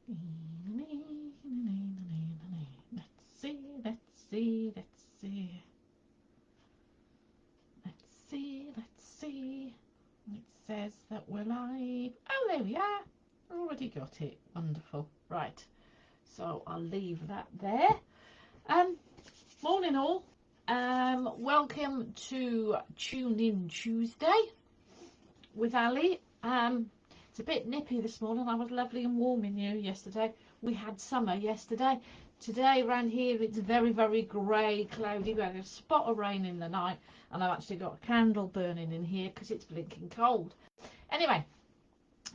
Let's see. It says that we're live. Oh, there we are. Already got it. Wonderful. Right. So I'll leave that there. Morning all. Welcome to Tune In Tuesday with Ali. It's a bit nippy this morning. I was lovely and warm in here yesterday. We had summer yesterday. Today around here it's very, very grey, cloudy. We had a spot of rain in the night, and I've actually got a candle burning in here because it's blinking cold. Anyway,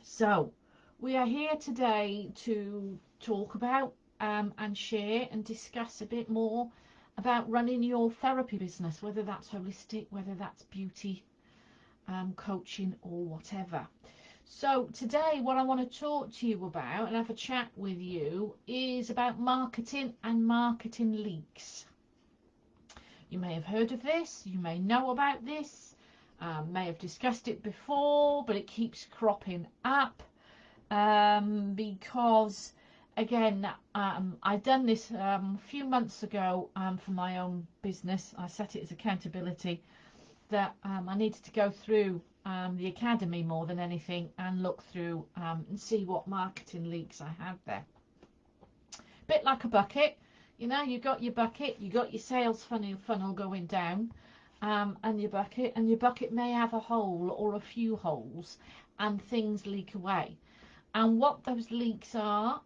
so we are here today to talk about and share and discuss a bit more about running your therapy business, whether that's holistic, whether that's beauty, coaching or whatever. So today what I want to talk to you about and have a chat with you is about marketing and marketing leaks. You may have heard of this, you may know about this, may have discussed it before, but it keeps cropping up because again, I've done this a few months ago for my own business. I set it as accountability that I needed to go through the academy more than anything and look through and see what marketing leaks I had there. Bit like a bucket, you know, you got your bucket, you got your sales funnel going down, and your bucket may have a hole or a few holes, and things leak away. And what those leaks are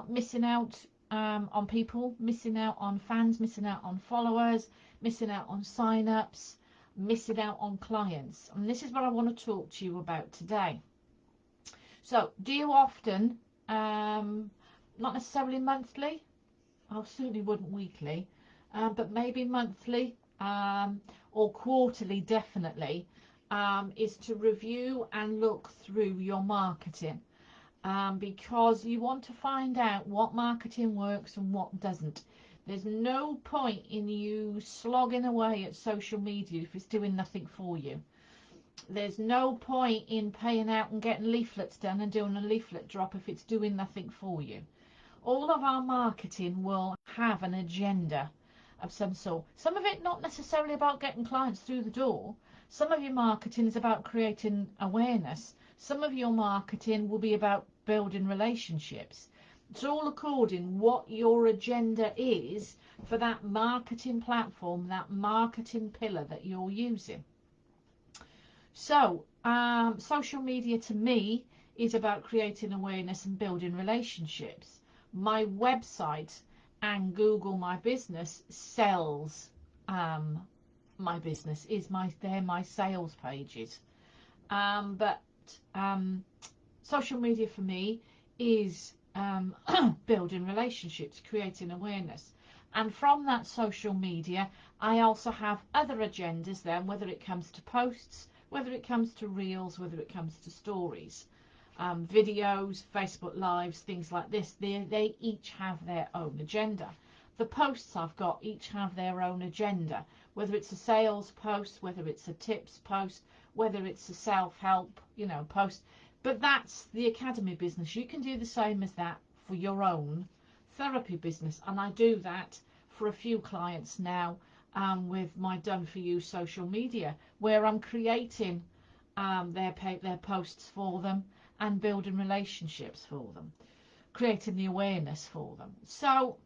missing out on people, missing out on fans, missing out on followers, missing out on sign-ups, missing out on clients. And this is what I want to talk to you about today. So do you often, not necessarily monthly, I certainly wouldn't weekly, but maybe monthly or quarterly definitely, is to review and look through your marketing, because you want to find out what marketing works and what doesn't. There's no point in you slogging away at social media if it's doing nothing for you. There's no point in paying out and getting leaflets done and doing a leaflet drop if it's doing nothing for you. All of our marketing will have an agenda of some sort. Some of it not necessarily about getting clients through the door. Some of your marketing is about creating awareness. Some of your marketing will be about building relationships. It's all according what your agenda is for that marketing platform, that marketing pillar that you're using. So social media to me is about creating awareness and building relationships. My website and Google My Business sells my business, they're my sales pages. But social media for me is building relationships, creating awareness. And from that social media, I also have other agendas then, whether it comes to posts, whether it comes to reels, whether it comes to stories, videos, Facebook Lives, things like this. They each have their own agenda. The posts I've got each have their own agenda, whether it's a sales post, whether it's a tips post, whether it's a self-help, post. But that's the academy business. You can do the same as that for your own therapy business. And I do that for a few clients now with my Done For You social media, where I'm creating their posts for them and building relationships for them, creating the awareness for them. So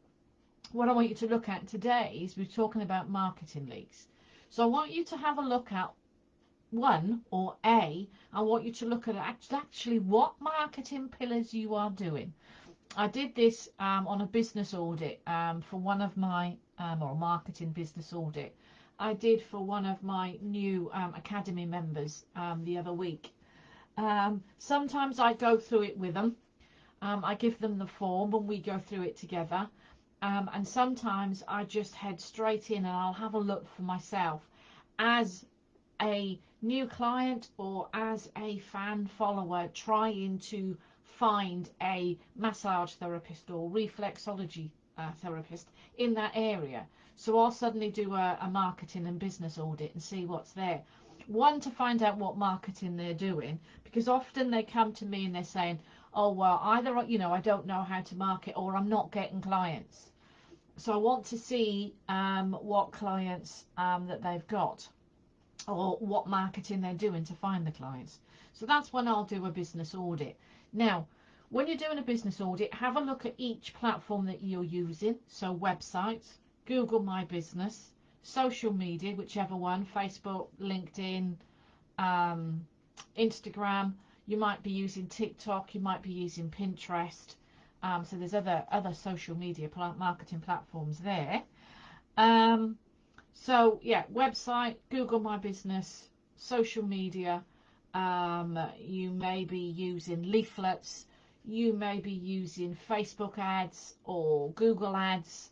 what I want you to look at today is we're talking about marketing leaks. So I want you to have a look at I want you to look at actually what marketing pillars you are doing. I did this on a business audit for one of my, or a marketing business audit. I did for one of my new academy members the other week. Sometimes I go through it with them. I give them the form and we go through it together. And sometimes I just head straight in and I'll have a look for myself as a new client or as a fan follower trying to find a massage therapist or reflexology therapist in that area. So I'll suddenly do a marketing and business audit and see what's there. One, to find out what marketing they're doing, because often they come to me and they're saying, oh, well, either, you know, I don't know how to market or I'm not getting clients. So I want to see what clients that they've got, or what marketing they're doing to find the clients. So that's when I'll do a business audit. Now, when you're doing a business audit, have a look at each platform that you're using. So websites, Google My Business, social media, whichever one, Facebook, LinkedIn, Instagram. You might be using TikTok, you might be using Pinterest. So there's other social media marketing platforms there. So yeah, website, Google My Business, social media. You may be using leaflets. You may be using Facebook ads or Google ads.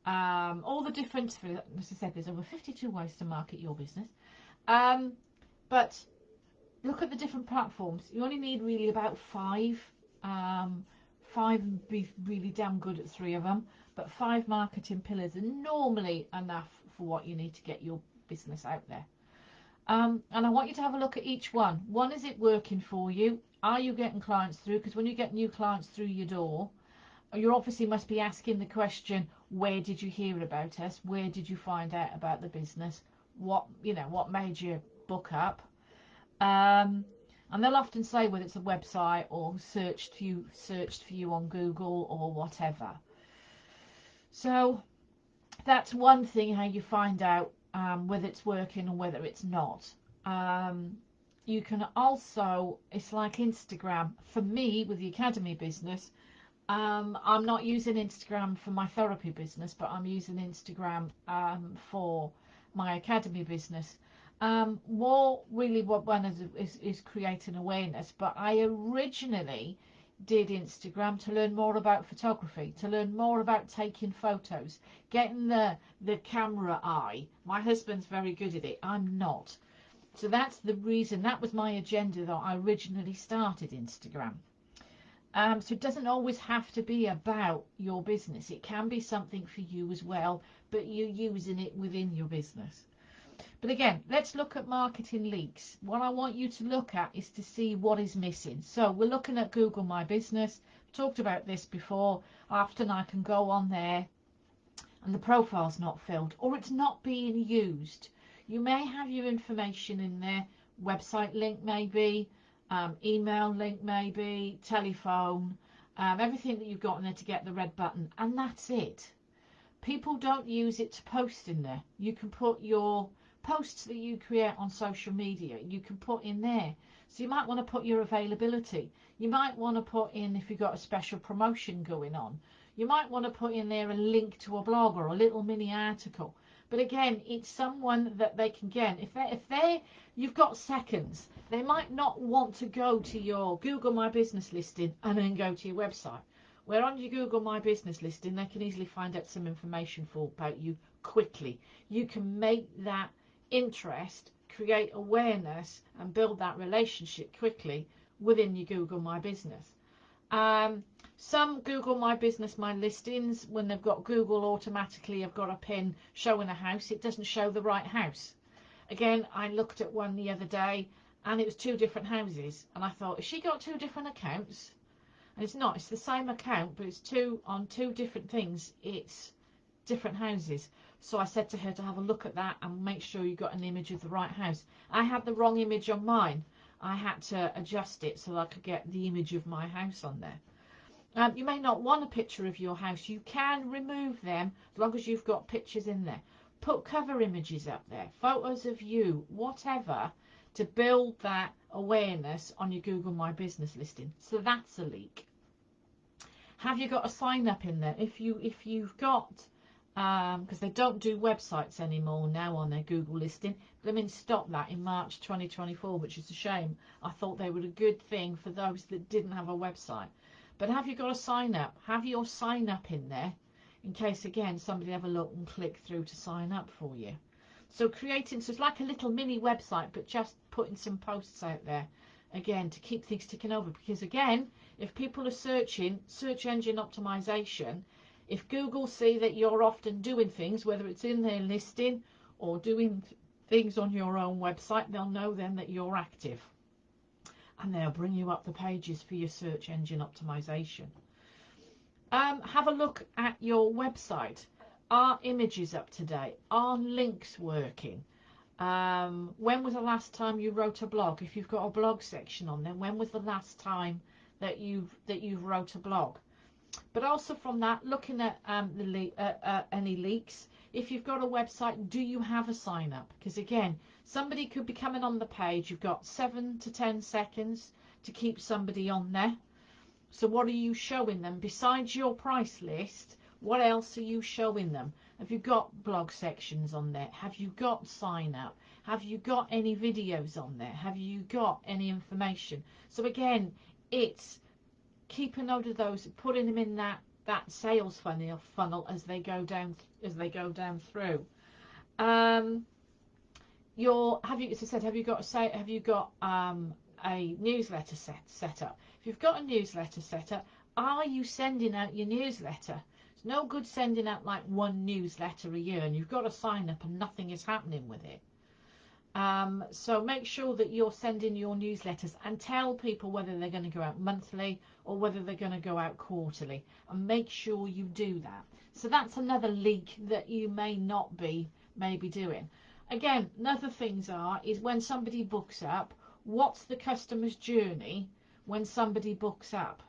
All the different, as I said, there's over 52 ways to market your business. But look at the different platforms. You only need really about five. Five would be really damn good at 3 of them. But 5 marketing pillars are normally enough for what you need to get your business out there. And I want you to have a look at each one. One, is it working for you? Are you getting clients through? Because when you get new clients through your door, you obviously must be asking the question, where did you hear about us? Where did you find out about the business? What made you book up? And they'll often say whether it's a website or searched for you on Google or whatever. So that's one thing, how you find out whether it's working or whether it's not. You can also, it's like Instagram. For me, with the Academy business, I'm not using Instagram for my therapy business, but I'm using Instagram for my Academy business. What one is creating awareness, but I originally did Instagram to learn more about photography, to learn more about taking photos, getting the camera eye. My husband's very good at it, I'm not. So that's the reason, that was my agenda that I originally started Instagram. So it doesn't always have to be about your business. It can be something for you as well, but you're using it within your business. But again, let's look at marketing leaks. What I want you to look at is to see what is missing. So we're looking at Google My Business. Talked about this before. Often I can go on there and the profile's not filled, or it's not being used. You may have your information in there, website link maybe, email link maybe, telephone, everything that you've got in there to get the red button, and that's it. People don't use it to post in there. You can put your posts that you create on social media, you can put in there. So you might want to put your availability. You might want to put in, if you've got a special promotion going on, you might want to put in there a link to a blog or a little mini article. But again, it's someone that they can get. If you've got seconds, they might not want to go to your Google My Business listing and then go to your website. Where on your Google My Business listing, they can easily find out some information about you quickly. You can make that interest, create awareness, and build that relationship quickly within your Google My Business. Some Google My Business, My Listings, when they've got Google automatically, I've got a pin showing a house, it doesn't show the right house. Again, I looked at one the other day and it was 2 different houses, and I thought, has she got 2 different accounts? And it's not, it's the same account, but it's 2 on 2 different things, it's different houses. So I said to her to have a look at that and make sure you got an image of the right house. I had the wrong image on mine. I had to adjust it so I could get the image of my house on there. You may not want a picture of your house. You can remove them as long as you've got pictures in there. Put cover images up there, photos of you, whatever, to build that awareness on your Google My Business listing. So that's a leak. Have you got a sign up in there? If you've got, because they don't do websites anymore now on their Google listing. They stopped that in March 2024, which is a shame. I thought they were a good thing for those that didn't have a website. But have you got a sign up? Have your sign up in there in case, again, somebody have a look and click through to sign up for you. So so it's like a little mini website, but just putting some posts out there, again, to keep things ticking over. Because again, if people are searching, search engine optimization, if Google see that you're often doing things, whether it's in their listing or doing things on your own website, they'll know then that you're active. and they'll bring you up the pages for your search engine optimization. Have a look at your website. Are images up to date? Are links working? When was the last time you wrote a blog? If you've got a blog section on there, when was the last time that you've wrote a blog? But also from that, looking at any leaks. If you've got a website, do you have a sign up? Because again, somebody could be coming on the page. You've got 7 to 10 seconds to keep somebody on there. So what are you showing them? Besides your price list, what else are you showing them? Have you got blog sections on there? Have you got sign up? Have you got any videos on there? Have you got any information? So again, it's keep a note of those, putting them in that sales funnel as they go down through. Have you got a newsletter set up? If you've got a newsletter set up, are you sending out your newsletter? It's no good sending out like one newsletter a year and you've got to sign up and nothing is happening with it. So make sure that you're sending your newsletters and tell people whether they're going to go out monthly or whether they're going to go out quarterly, and make sure you do that. So that's another leak that you may not be maybe doing. Again, another things is when somebody books up, what's the customer's journey when somebody books up?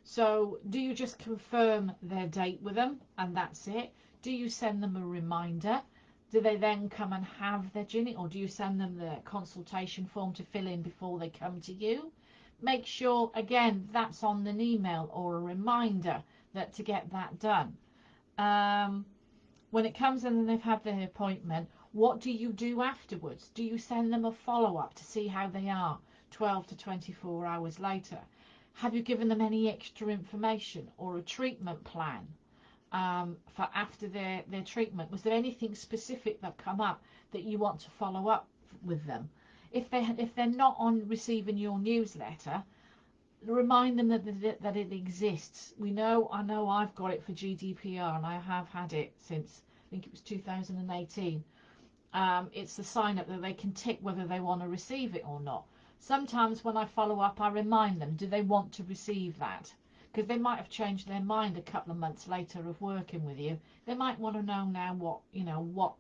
So do you just confirm their date with them and that's it? Do you send them a reminder? Do they then come and have their journey, or do you send them the consultation form to fill in before they come to you? Make sure, again, that's on an email or a reminder that to get that done. When it comes in and they've had their appointment, what do you do afterwards? Do you send them a follow-up to see how they are 12 to 24 hours later? Have you given them any extra information or a treatment plan? For after their treatment, was there anything specific that come up that you want to follow up with them? If they're not on receiving your newsletter, remind them that it exists. I know I've got it for GDPR and I have had it since I think it was 2018. It's the sign up that they can tick whether they want to receive it or not. Sometimes when I follow up, I remind them, do they want to receive that? Because they might have changed their mind a couple of months later of working with you. They might want to know now what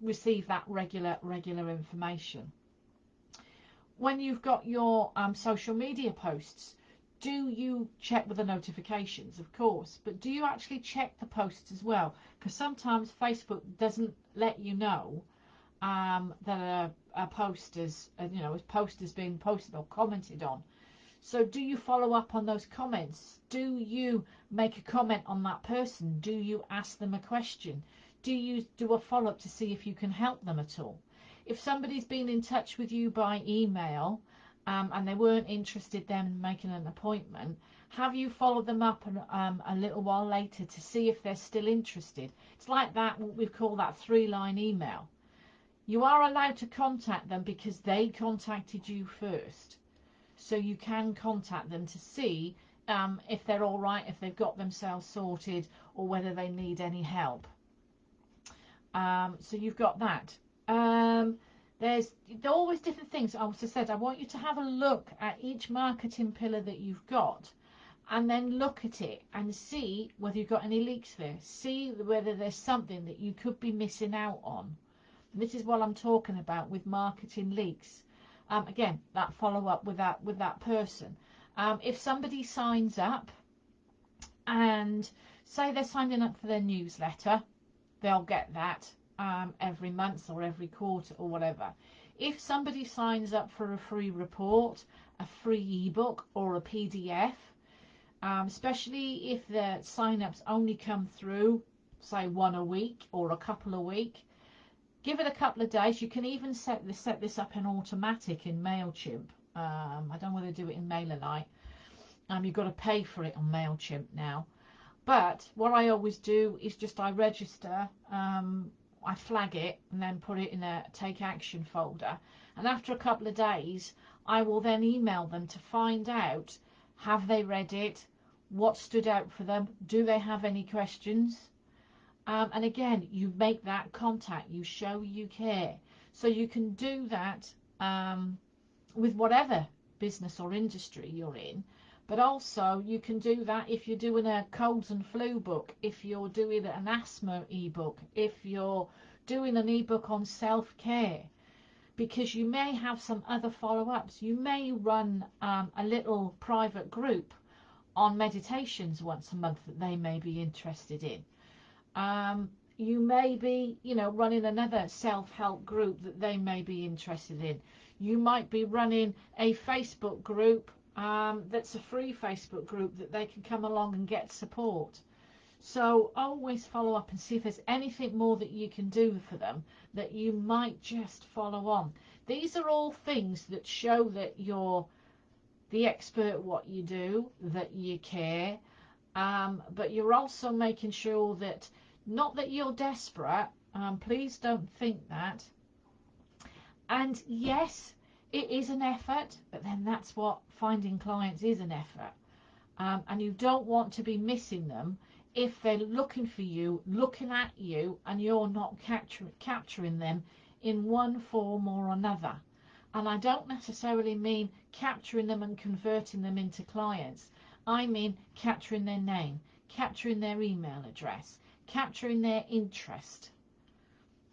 receive that regular information. When you've got your social media posts, do you check with the notifications? Of course, but do you actually check the posts as well? Because sometimes Facebook doesn't let you know that a post is being posted or commented on. So do you follow up on those comments? Do you make a comment on that person? Do you ask them a question? Do you do a follow-up to see if you can help them at all? If somebody's been in touch with you by email and they weren't interested then in making an appointment, have you followed them up a little while later to see if they're still interested? It's like that, what we call that 3-line email. You are allowed to contact them because they contacted you first. So you can contact them to see if they're all right, if they've got themselves sorted, or whether they need any help. So you've got that. There's always different things. I also said I want you to have a look at each marketing pillar that you've got, and then look at it and see whether you've got any leaks there. See whether there's something that you could be missing out on. And this is what I'm talking about with marketing leaks. Again, that follow up with that person. If somebody signs up and say they're signing up for their newsletter, they'll get that every month or every quarter or whatever. If somebody signs up for a free report, a free ebook or a PDF, especially if the sign-ups only come through, say, one a week or a couple a week, give it a couple of days. You can even set this up in automatic in MailChimp. I don't know whether they do it in MailerLite. You've got to pay for it on MailChimp now. But what I always do is just I register, I flag it and then put it in a take action folder. And after a couple of days, I will then email them to find out, have they read it? What stood out for them? Do they have any questions? And again, you make that contact, you show you care. So you can do that with whatever business or industry you're in. But also you can do that if you're doing a colds and flu book, if you're doing an asthma ebook, if you're doing an ebook on self-care, because you may have some other follow-ups. You may run a little private group on meditations once a month that they may be interested in. You may be, running another self-help group that they may be interested in. You might be running a Facebook group that's a free Facebook group that they can come along and get support. So always follow up and see if there's anything more that you can do for them that you might just follow on. These are all things that show that you're the expert at what you do, that you care, but you're also making sure that, not that you're desperate, please don't think that. And yes, it is an effort, but then that's what finding clients is, an effort. And you don't want to be missing them if they're looking for you, looking at you, and you're not capturing them in one form or another. And I don't necessarily mean capturing them and converting them into clients. I mean capturing their name, capturing their email address, capturing their interest.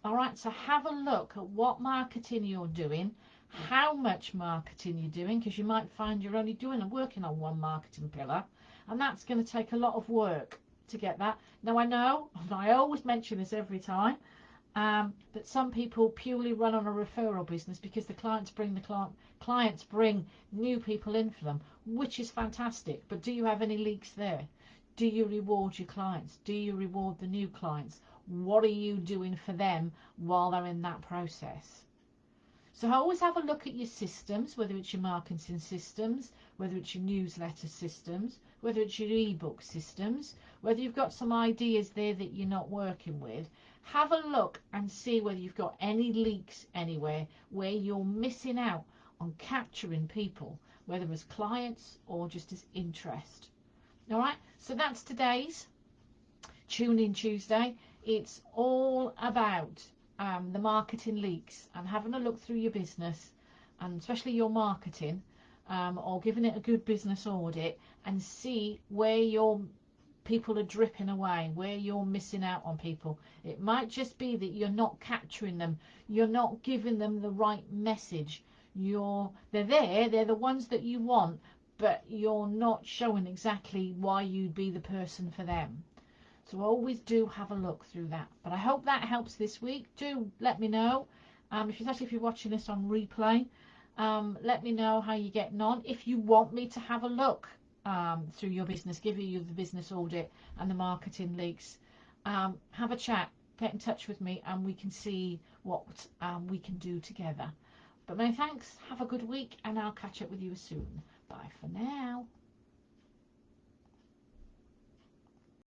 All right, so have a look at what marketing you're doing, how much marketing you're doing, because you might find you're only working on one marketing pillar, and that's going to take a lot of work to get that. Now I know, and I always mention this every time, that some people purely run on a referral business because the clients bring new people in for them, which is fantastic. But do you have any leaks there? Do you reward your clients? Do you reward the new clients? What are you doing for them while they're in that process? So always have a look at your systems, whether it's your marketing systems, whether it's your newsletter systems, whether it's your ebook systems, whether you've got some ideas there that you're not working with. Have a look and see whether you've got any leaks anywhere where you're missing out on capturing people, whether as clients or just as interest. All right, so that's today's Tune In Tuesday. It's all about the marketing leaks and having a look through your business, and especially your marketing, or giving it a good business audit and see where your people are dripping away, where you're missing out on people. It might just be that you're not capturing them, you're not giving them the right message. They're there, they're the ones that you want, but you're not showing exactly why you'd be the person for them. So always do have a look through that. But I hope that helps this week. Do let me know, especially if you're watching this on replay. Let me know how you're getting on. If you want me to have a look through your business, give you the business audit and the marketing leaks, have a chat, get in touch with me, and we can see what we can do together. But many thanks, have a good week, and I'll catch up with you soon. Bye for now.